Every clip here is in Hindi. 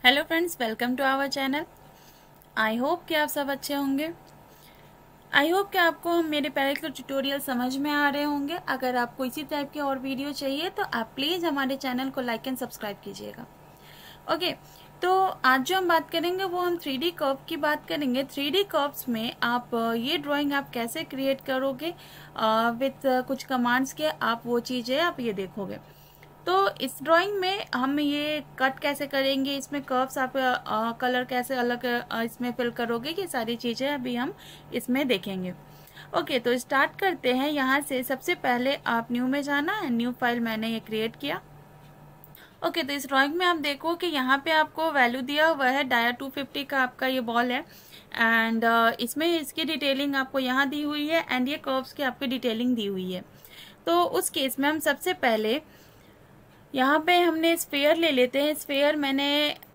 Hello friends, welcome to our channel. I hope कि आप सब अच्छे होंगे। आई होप कि आपको हम मेरे पहले के ट्यूटोरियल समझ में आ रहे होंगे। अगर आपको इसी टाइप के और वीडियो चाहिए तो आप प्लीज़ हमारे चैनल को लाइक एंड सब्सक्राइब कीजिएगा। ओके, तो आज जो हम बात करेंगे वो हम 3D कर्व की बात करेंगे। 3D कर्व्स में आप ये ड्राइंग आप कैसे क्रिएट करोगे विथ कुछ कमांड्स के, आप वो चीज़ें आप ये देखोगे। तो इस ड्राइंग में हम ये कट कैसे करेंगे, इसमें कर्व्स आप कलर कैसे अलग इसमें फिल करोगे, ये सारी चीज़ें अभी हम इसमें देखेंगे। ओके, तो स्टार्ट करते हैं। यहाँ से सबसे पहले आप न्यू में जाना है। न्यू फाइल मैंने ये क्रिएट किया। ओके, तो इस ड्राइंग में आप देखो कि यहाँ पे आपको वैल्यू दिया हुआ है डाया 250 का, आपका ये बॉल है। एंड इसमें इसकी डिटेलिंग आपको यहाँ दी हुई है एंड ये कर्व्स की आपकी डिटेलिंग दी हुई है। तो उस केस में हम सबसे पहले यहाँ पे हमने स्फेयर ले लेते हैं। स्फेयर मैंने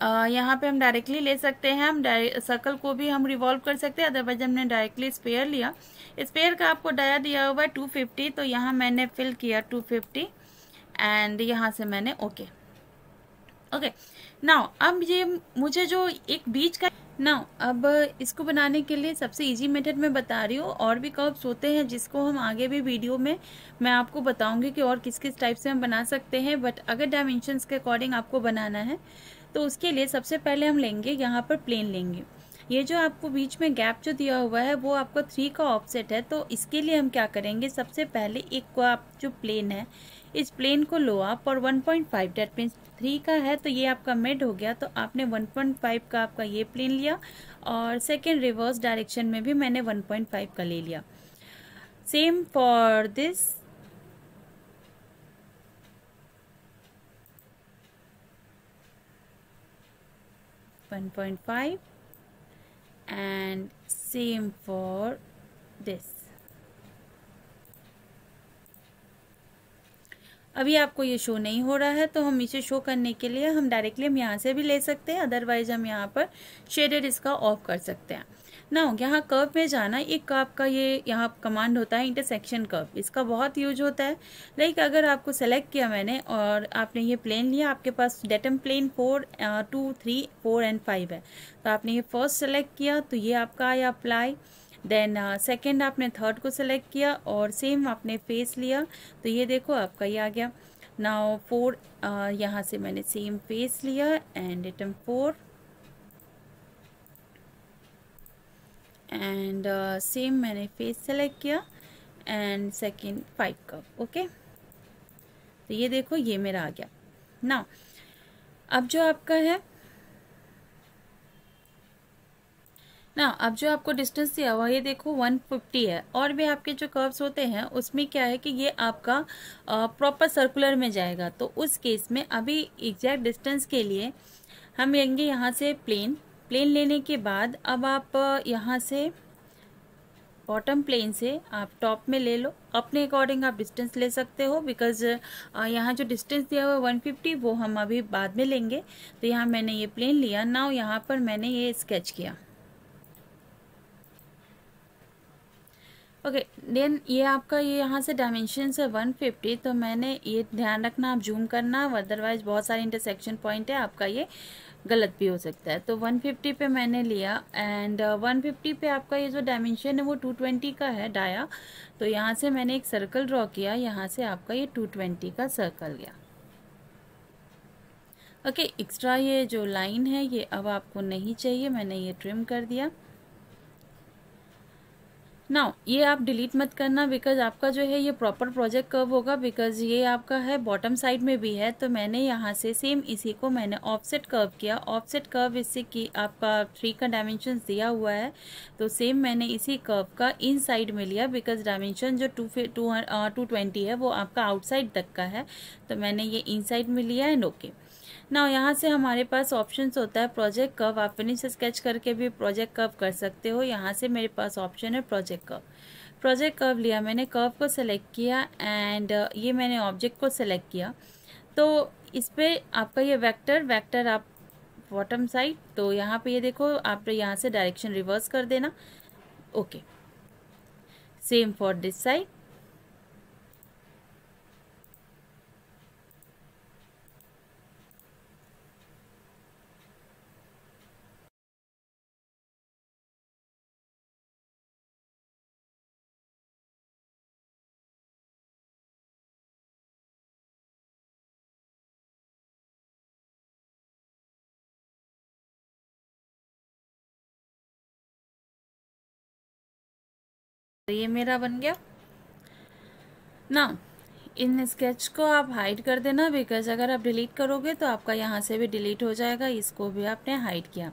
यहाँ पे हम डायरेक्टली ले सकते हैं, हम सर्कल को भी हम रिवॉल्व कर सकते हैं, अदरवाइज हमने डायरेक्टली स्फेयर लिया। स्फेयर का आपको डाया दिया हुआ है 250, तो यहाँ मैंने फिल किया 250 एंड यहाँ से मैंने ओके। नाउ अब ये मुझे जो एक बीच का अब इसको बनाने के लिए सबसे इजी मेथड मैं बता रही हूँ। और भी कर्व्स होते हैं जिसको हम आगे भी वीडियो में मैं आपको बताऊंगी कि और किस किस टाइप से हम बना सकते हैं, बट अगर डायमेंशंस के अकॉर्डिंग आपको बनाना है तो उसके लिए सबसे पहले हम लेंगे यहाँ पर प्लेन लेंगे। ये जो आपको बीच में गैप जो दिया हुआ है वो आपका 3 का ऑफसेट है। तो इसके लिए हम क्या करेंगे, सबसे पहले एक को आप जो प्लेन है इस प्लेन को लो आप और 1.5, डेट मीन्स 3 का है तो ये आपका मिड हो गया। तो आपने 1.5 का आपका ये प्लेन लिया और सेकेंड रिवर्स डायरेक्शन में भी मैंने 1.5 का ले लिया। Same for this. .5 and same for this। अभी आपको ये शो नहीं हो रहा है तो हम इसे शो करने के लिए हम डायरेक्टली हम यहाँ से भी ले सकते हैं, अदरवाइज हम यहाँ पर शेडेड इसका ऑफ कर सकते हैं। नाउ यहाँ कर्व में जाना, एक आपका ये यहाँ कमांड होता है इंटरसेक्शन कर्व, इसका बहुत यूज होता है। लाइक अगर आपको सेलेक्ट किया मैंने और आपने ये प्लेन लिया, आपके पास डेटम प्लेन 4, 2, 3, 4 एंड 5 है, तो आपने ये फर्स्ट सेलेक्ट किया तो ये आपका आया अप्लाई। देन सेकेंड आपने थर्ड को सिलेक्ट किया और सेम आपने फेस लिया तो ये देखो आपका ये आ गया। नाउ 4 यहाँ से मैंने सेम फेस लिया एंड एटम 4 एंड सेम मैंने फेस सेलेक्ट किया एंड सेकेंड 5 का। ओके, तो ये देखो ये मेरा आ गया। नाउ अब जो आपका है अब जो आपको डिस्टेंस दिया हुआ ये देखो 150 है। और भी आपके जो कर्व्स होते हैं उसमें क्या है कि ये आपका प्रॉपर सर्कुलर में जाएगा। तो उस केस में अभी एग्जैक्ट डिस्टेंस के लिए हम लेंगे यहाँ से प्लेन लेने के बाद अब आप यहाँ से बॉटम प्लेन से आप टॉप में ले लो, अपने अकॉर्डिंग आप डिस्टेंस ले सकते हो, बिकॉज यहाँ जो डिस्टेंस दिया हुआ है 150 वो हम अभी बाद में लेंगे। तो यहाँ मैंने ये प्लेन लिया। नाउ यहाँ पर मैंने ये स्केच किया। ओके, देन ये आपका ये यहाँ से डायमेंशन है 150, तो मैंने ये ध्यान रखना आप जूम करना, अदरवाइज बहुत सारे इंटरसेक्शन पॉइंट है, आपका ये गलत भी हो सकता है। तो 150 पे मैंने लिया एंड 150 पे आपका ये जो डायमेंशन है वो 220 का है डाया। तो यहाँ से मैंने एक सर्कल ड्रॉ किया, यहाँ से आपका ये 220 का सर्कल गया। ओके, एक्स्ट्रा ये जो लाइन है ये अब आपको नहीं चाहिए, मैंने ये ट्रिम कर दिया। नाउ ये आप डिलीट मत करना, बिकॉज आपका जो है ये प्रॉपर प्रोजेक्ट कर्व होगा, बिकॉज ये आपका है बॉटम साइड में भी है। तो मैंने यहाँ से सेम इसी को मैंने ऑफसेट कर्व किया। ऑफसेट कर्व इससे कि आपका 3 का डायमेंशन दिया हुआ है तो सेम मैंने इसी कर्व का इन साइड में लिया, बिकॉज डायमेंशन जो 220 है वो आपका आउटसाइड तक का है, तो मैंने ये इन साइड में लिया एंड ओके। ना यहाँ से हमारे पास ऑप्शंस होता है प्रोजेक्ट कर्व, आप फिनिश स्केच करके भी प्रोजेक्ट कर्व कर सकते हो। यहाँ से मेरे पास ऑप्शन है प्रोजेक्ट कर्व। प्रोजेक्ट कर्व लिया मैंने, कर्व को सेलेक्ट किया एंड ये मैंने ऑब्जेक्ट को सेलेक्ट किया। तो इस पे आपका ये वेक्टर आप बॉटम साइड, तो यहाँ पे ये देखो आप यहाँ से डायरेक्शन रिवर्स कर देना। Okay, same for this side. तो ये मेरा बन गया ना। इन स्केच को आप हाइड कर देना, बिकॉज अगर आप डिलीट करोगे तो आपका यहाँ से भी डिलीट हो जाएगा। इसको भी आपने हाइड किया,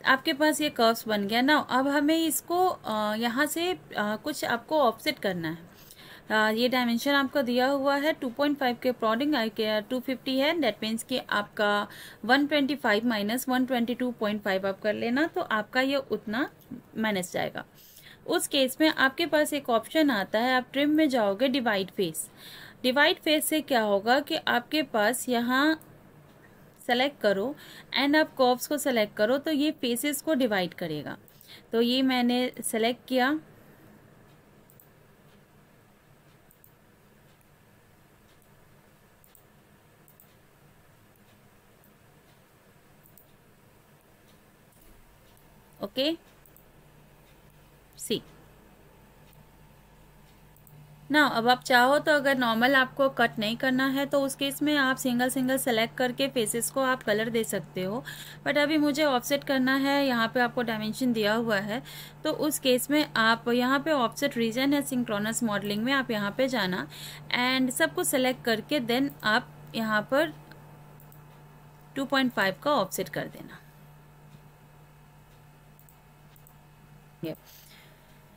आपके पास ये कर्व्स बन गया ना। अब हमें इसको यहाँ से कुछ आपको ऑफसेट करना है। ये डायमेंशन आपका दिया हुआ है 2.5 के अकॉर्डिंग 250 है। दैट मीन्स कि आपका 125 माइनस 122.5 आप कर लेना, तो आपका ये उतना माइनस जाएगा। उस केस में आपके पास एक ऑप्शन आता है, आप ट्रिम में जाओगे, डिवाइड फेस। डिवाइड फेस से क्या होगा कि आपके पास यहाँ सेलेक्ट करो एंड आप कर्व्स को सेलेक्ट करो, तो ये फेसेस को डिवाइड करेगा। तो ये मैंने सेलेक्ट किया, ओके सी ना। अब आप चाहो तो अगर नॉर्मल आपको कट नहीं करना है तो उस केस में आप सिंगल सिंगल सेलेक्ट करके फेसेस को आप कलर दे सकते हो। बट अभी मुझे ऑफसेट करना है, यहाँ पे आपको डायमेंशन दिया हुआ है, तो उस केस में आप यहाँ पे ऑफसेट रीजन है सिंक्रोनस मॉडलिंग में, आप यहाँ पे जाना एंड सबको सेलेक्ट करके देन आप यहाँ पर 2.5 का ऑफसेट कर देना।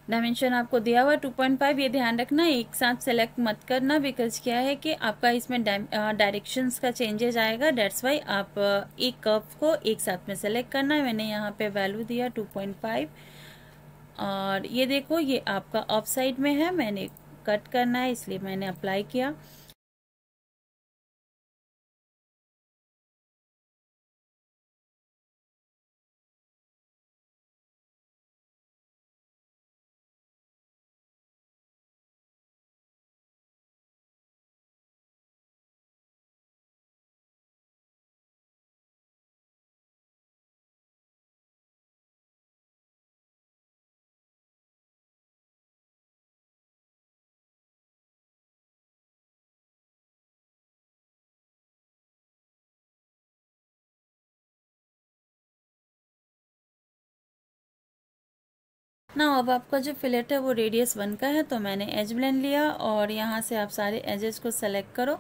डायमेंशन आपको दिया हुआ 2.5, ये ध्यान रखना एक साथ सेलेक्ट मत करना, बिकॉज क्या है कि आपका इसमें डायरेक्शंस का चेंजेस आएगा। डेट्स वाई आप एक कर्व को एक साथ में सेलेक्ट करना है। मैंने यहाँ पे वैल्यू दिया 2.5 और ये देखो ये आपका ऑफ साइड में है, मैंने कट करना है इसलिए मैंने अप्लाई किया। ना अब आपका जो फिलेट है वो रेडियस 1 का है, तो मैंने एज ब्लेंड लिया और यहाँ से आप सारे एजेस को सेलेक्ट करो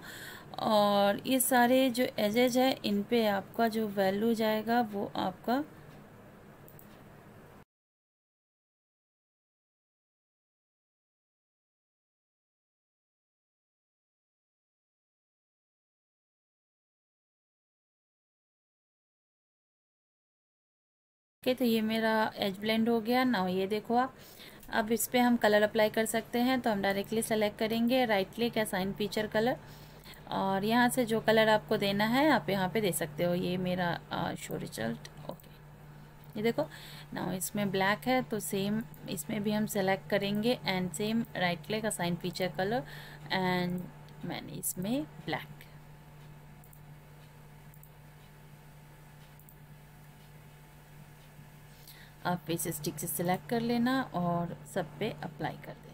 और ये सारे जो एजेज है इन पे आपका जो वैल्यू जाएगा वो आपका ओके। तो ये मेरा एज ब्लेंड हो गया ना। ये देखो आप, अब इस पर हम कलर अप्लाई कर सकते हैं, तो हम डायरेक्टली सेलेक्ट करेंगे, right click, assign feature colour, और यहाँ से जो कलर आपको देना है आप यहाँ पे दे सकते हो। ये मेरा शो रिजल्ट, ओके। ये देखो ना इसमें ब्लैक है, तो सेम इसमें भी हम सेलेक्ट करेंगे and same right click, assign feature colour, and मैंने इसमें ब्लैक। आप फेस स्टिक से सिलेक्ट कर लेना और सब पे अप्लाई कर देना।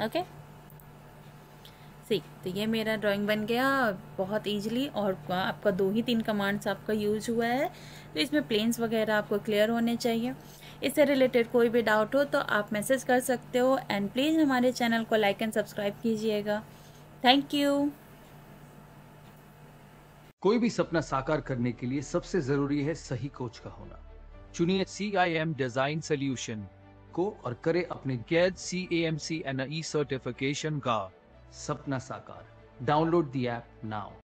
ओके सी, तो ये मेरा ड्राइंग बन गया बहुत इजीली, और आपका 2 ही 3 कमांड्स आपका यूज हुआ है, तो इसमें प्लेन्स वगैरह आपको क्लियर होने चाहिए। इससे रिलेटेड कोई भी डाउट हो तो आप मैसेज कर सकते हो, एंड प्लीज़ हमारे चैनल को लाइक एंड सब्सक्राइब कीजिएगा। Thank you. कोई भी सपना साकार करने के लिए सबसे जरूरी है सही कोच का होना। चुनिए CIM डिजाइन सोल्यूशन को और करें अपने कैद CAMC NE सर्टिफिकेशन का सपना साकार। Download the app now.